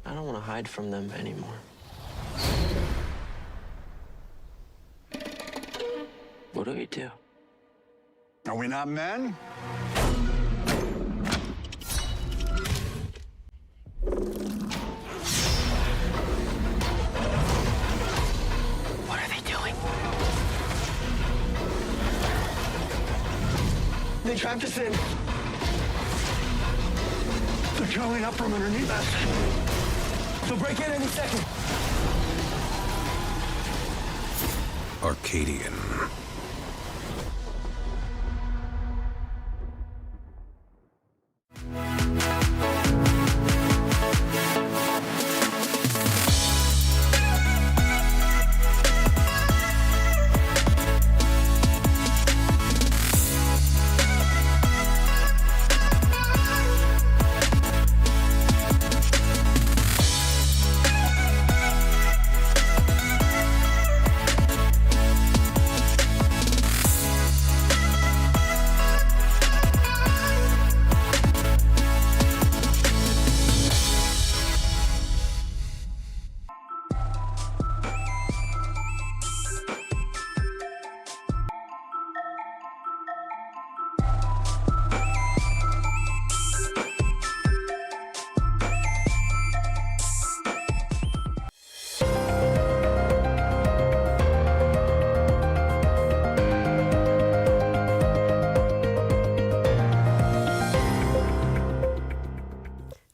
I don't want to hide from them anymore. What do we do? Are we not men? What are they doing? They trapped us in. They're crawling up from underneath us. They'll break in any second. Arcadian.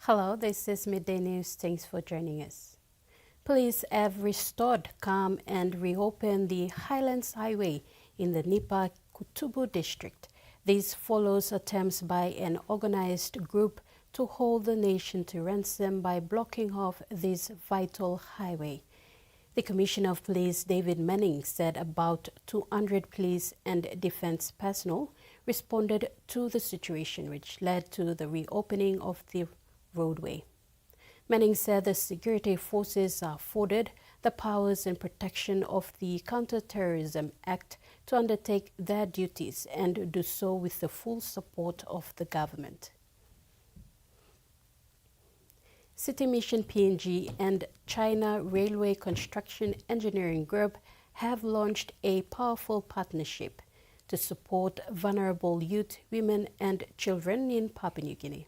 Hello, this is Midday News. Thanks for joining us. Police have restored calm and reopened the Highlands Highway in the Kutubu district. This follows attempts by an organized group to hold the nation to ransom by blocking off this vital highway. The Commissioner of Police, David Manning, said about 200 police and defense personnel responded to the situation, which led to the reopening of the roadway. Manning said the security forces are afforded the powers and protection of the Counter-Terrorism Act to undertake their duties and do so with the full support of the government. City Mission PNG and China Railway Construction Engineering Group have launched a powerful partnership to support vulnerable youth, women and children in Papua New Guinea.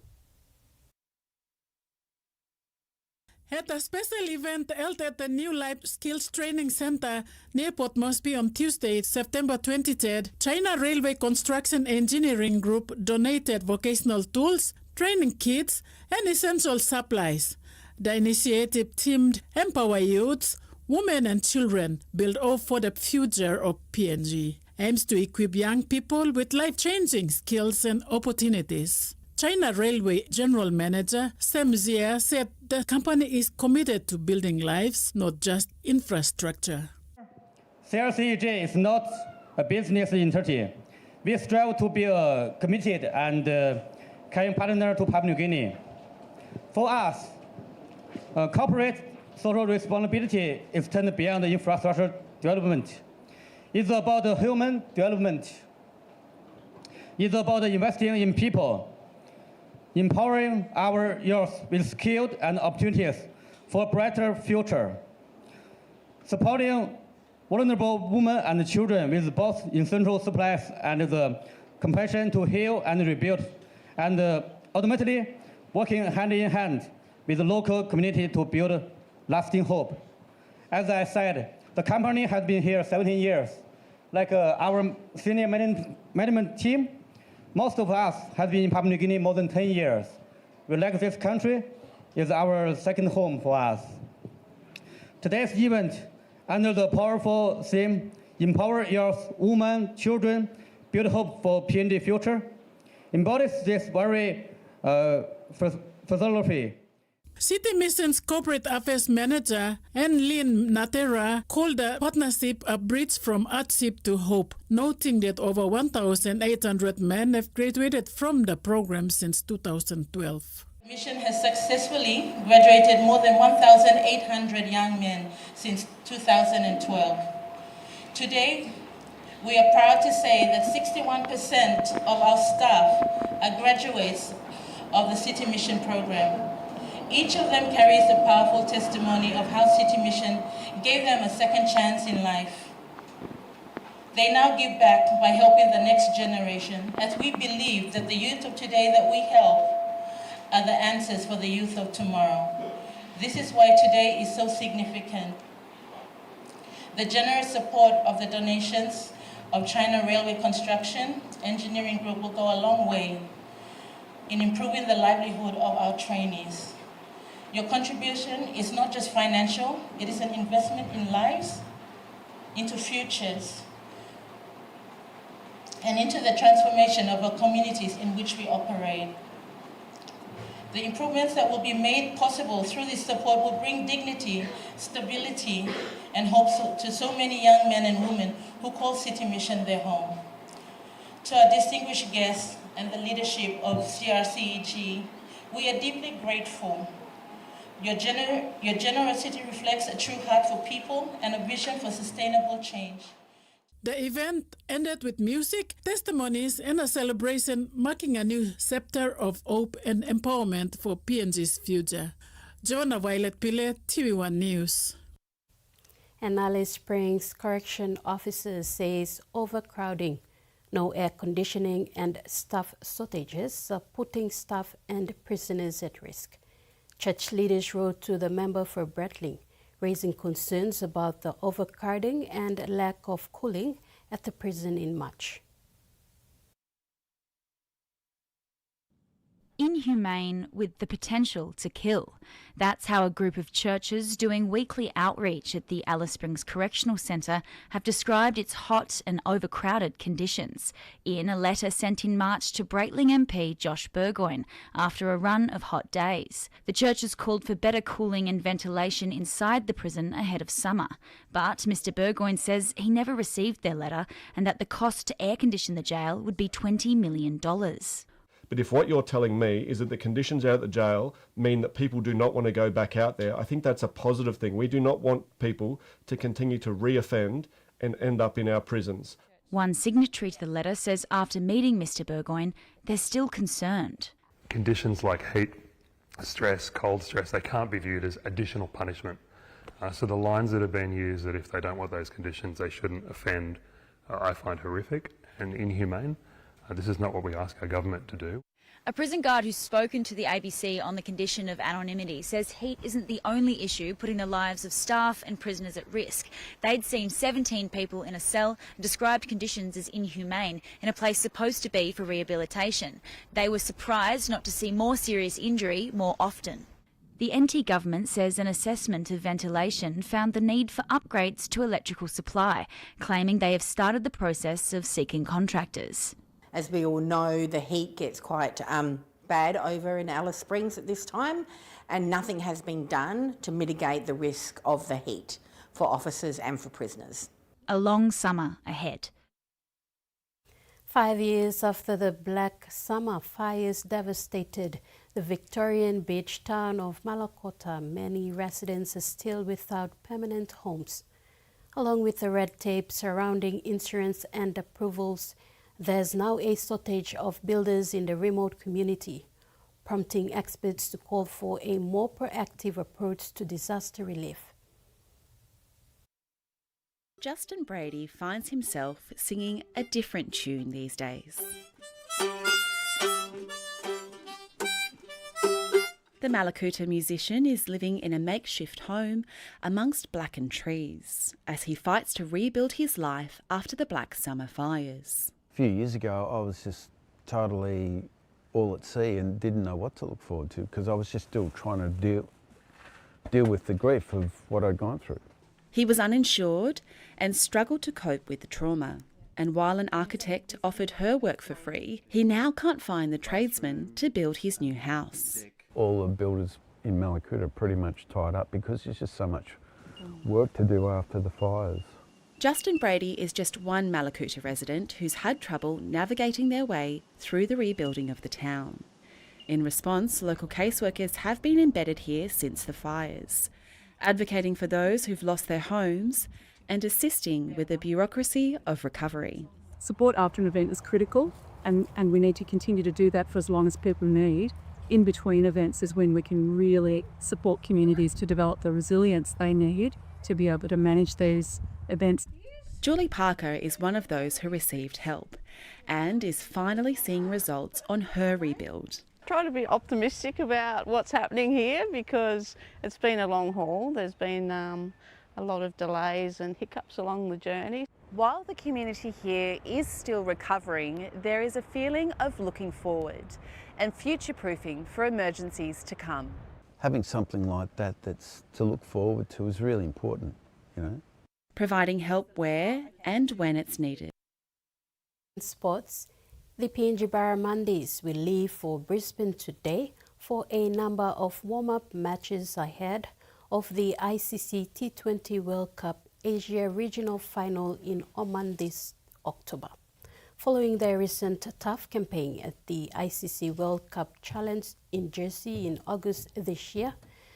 At a special event held at the New Life Skills Training Center near Port Moresby on Tuesday, September 23rd, China Railway Construction Engineering Group donated vocational tools, training kits, and essential supplies. The initiative themed Empower Youths, Women and Children, Build Hope for the Future of PNG, aims to equip young people with life-changing skills and opportunities. China Railway General Manager Sam Zia said the company is committed to building lives, not just infrastructure. CRCEJ is not a business entity. We strive to be a committed and caring partner to Papua New Guinea. For us, corporate social responsibility extends beyond infrastructure development. It's about human development. It's about investing in people, empowering our youth with skills and opportunities for a brighter future, supporting vulnerable women and children with both essential supplies and the compassion to heal and rebuild, and ultimately working hand in hand with the local community to build lasting hope. As I said, the company has been here 17 years. Like our senior management team, most of us have been in Papua New Guinea more than 10 years. We like this country. It's our second home for us. Today's event, under the powerful theme, Empower Youth, Women, Children, Build Hope for PNG Future, embodies this very philosophy. City Mission's Corporate Affairs Manager, Lynn Natera, called the partnership a bridge from hardship to hope, noting that over 1,800 men have graduated from the program since 2012. The mission has successfully graduated more than 1,800 young men since 2012. Today, we are proud to say that 61% of our staff are graduates of the City Mission program. Each of them carries a powerful testimony of how City Mission gave them a second chance in life. They now give back by helping the next generation, as we believe that the youth of today that we help are the answers for the youth of tomorrow. This is why today is so significant. The generous support of the donations of China Railway Construction Engineering Group will go a long way in improving the livelihood of our trainees. Your contribution is not just financial, it is an investment in lives, into futures, and into the transformation of our communities in which we operate. The improvements that will be made possible through this support will bring dignity, stability, and hope to so many young men and women who call City Mission their home. To our distinguished guests and the leadership of CRCEG, we are deeply grateful. Your generosity reflects a true heart for people and a vision for sustainable change. The event ended with music, testimonies, and a celebration marking a new chapter of hope and empowerment for PNG's future. Joanna Violet Pile, TVWAN News. An Alice Springs correction officer says overcrowding, no air conditioning, and staff shortages are putting staff and prisoners at risk. Church leaders wrote to the member for Bradley, raising concerns about the overcrowding and lack of cooling at the prison in March. Inhumane with the potential to kill. That's how a group of churches doing weekly outreach at the Alice Springs Correctional Centre have described its hot and overcrowded conditions in a letter sent in March to Breitling MP Josh Burgoyne after a run of hot days. The churches called for better cooling and ventilation inside the prison ahead of summer, but Mr Burgoyne says he never received their letter and that the cost to air condition the jail would be $20 million. But if what you're telling me is that the conditions out at the jail mean that people do not want to go back out there, I think that's a positive thing. We do not want people to continue to reoffend and end up in our prisons. One signatory to the letter says after meeting Mr Burgoyne, they're still concerned. Conditions like heat, stress, cold stress, they can't be viewed as additional punishment. So the lines that have been used that if they don't want those conditions, they shouldn't offend, I find horrific and inhumane. This is not what we ask our government to do. A prison guard who's spoken to the ABC on the condition of anonymity says heat isn't the only issue putting the lives of staff and prisoners at risk. They'd seen 17 people in a cell and described conditions as inhumane in a place supposed to be for rehabilitation. They were surprised not to see more serious injury more often. The NT government says an assessment of ventilation found the need for upgrades to electrical supply, claiming they have started the process of seeking contractors. As we all know, the heat gets quite bad over in Alice Springs at this time, and nothing has been done to mitigate the risk of the heat for officers and for prisoners. A long summer ahead. 5 years after the Black Summer fires devastated the Victorian beach town of Mallacoota, many residents are still without permanent homes. Along with the red tape surrounding insurance and approvals, there's now a shortage of builders in the remote community, prompting experts to call for a more proactive approach to disaster relief. Justin Brady finds himself singing a different tune these days. The Mallacoota musician is living in a makeshift home amongst blackened trees as he fights to rebuild his life after the Black Summer fires. A few years ago, I was just totally all at sea and didn't know what to look forward to because I was just still trying to deal with the grief of what I'd gone through. He was uninsured and struggled to cope with the trauma. And while an architect offered her work for free, he now can't find the tradesman to build his new house. All the builders in Mallacoota are pretty much tied up because there's just so much work to do after the fires. Justin Brady is just one Mallacoota resident who's had trouble navigating their way through the rebuilding of the town. In response, local caseworkers have been embedded here since the fires, advocating for those who've lost their homes and assisting with the bureaucracy of recovery. Support after an event is critical and we need to continue to do that for as long as people need. in between events is when we can really support communities to develop the resilience they need to be able to manage these events. Julie Parker is one of those who received help and is finally seeing results on her rebuild. Try to be optimistic about what's happening here because it's been a long haul. There's been a lot of delays and hiccups along the journey. While the community here is still recovering, there is a feeling of looking forward and future-proofing for emergencies to come. Having something like that that's to look forward to is really important, you know. Providing help where and when it's needed. In sports, the PNG Barramundi will leave for Brisbane today for a number of warm-up matches ahead of the ICC T20 World Cup Asia Regional Final in Oman this October. Following their recent tough campaign at the ICC World Cup Challenge in Jersey in August this year,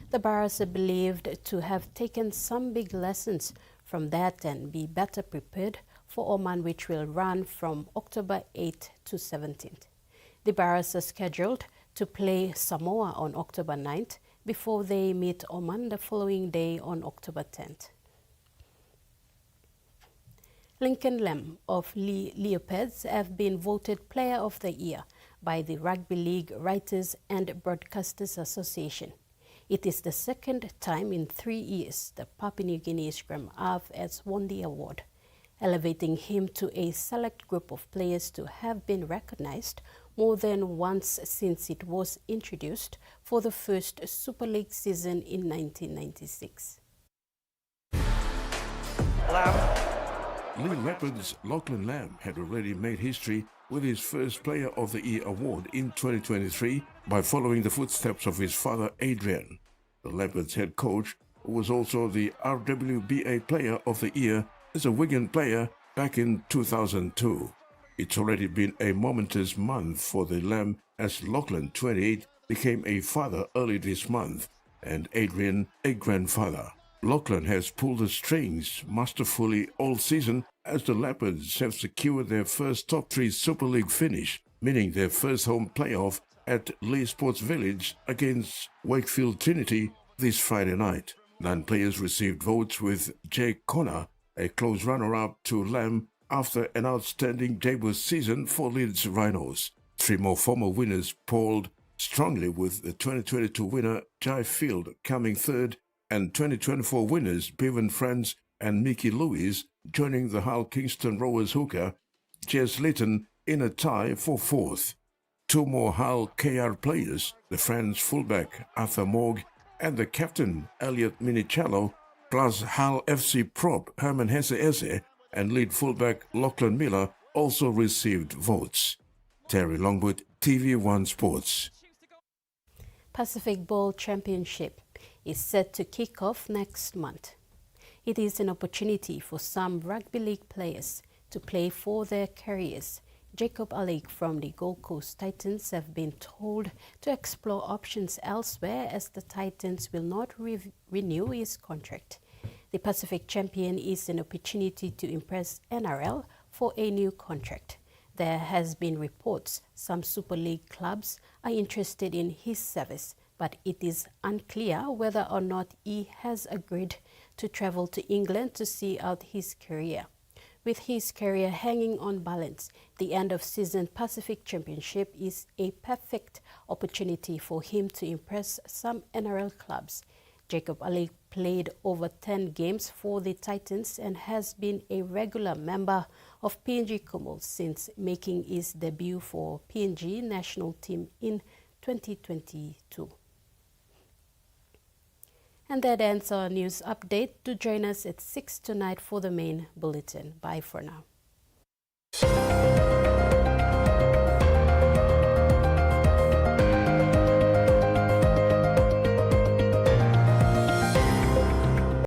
the Barras are believed to have taken some big lessons from that and be better prepared for Oman, which will run from October 8th to 17th. The Barras are scheduled to play Samoa on October 9th before they meet Oman the following day on October 10th. Lincoln Lamb of Leopards have been voted Player of the Year by the Rugby League Writers and Broadcasters Association. It is the second time in 3 years the Papua New Guinea Scrum half has won the award, elevating him to a select group of players to have been recognized more than once since it was introduced for the first Super League season in 1996. Lee Leopards' Lachlan Lamb had already made history with his first Player of the Year award in 2023 by following the footsteps of his father Adrian. The Leopards head coach was also the RWBA Player of the Year as a Wigan player back in 2002. It's already been a momentous month for the Lamb as Lachlan, 28, became a father early this month and Adrian a grandfather. Lachlan has pulled the strings masterfully all season as the Leopards have secured their first top 3 Super League finish, meaning their first home playoff at Lee Sports Village against Wakefield Trinity this Friday night. 9 players received votes with Jake Connor, a close runner-up to Lamb after an outstanding debut season for Leeds Rhinos. 3 more former winners polled strongly with the 2022 winner Jai Field coming third and 2024 winners Bevan Friends and Mickey Lewis joining the Hull Kingston Rovers hooker Jess Litton in a tie for 4th. 2 more Hull KR players, the Friends fullback Arthur Morg and the captain Elliot Minichello, plus Hull FC prop Herman Hesse and lead fullback Lachlan Miller also received votes. Terry Longwood, TV1 Sports. Pacific Bowl Championship is set to kick off next month. It is an opportunity for some rugby league players to play for their careers. Jacob Alik from the Gold Coast Titans have been told to explore options elsewhere as the Titans will not renew his contract. The Pacific champion is an opportunity to impress NRL for a new contract. There has been reports some Super League clubs are interested in his service, but it is unclear whether or not he has agreed to travel to England to see out his career. With his career hanging on balance, the end-of-season Pacific Championship is a perfect opportunity for him to impress some NRL clubs. Jacob Ali played over 10 games for the Titans and has been a regular member of PNG Kumul since making his debut for PNG national team in 2022. And that ends our news update. Do join us at 6 tonight for the main bulletin. Bye for now.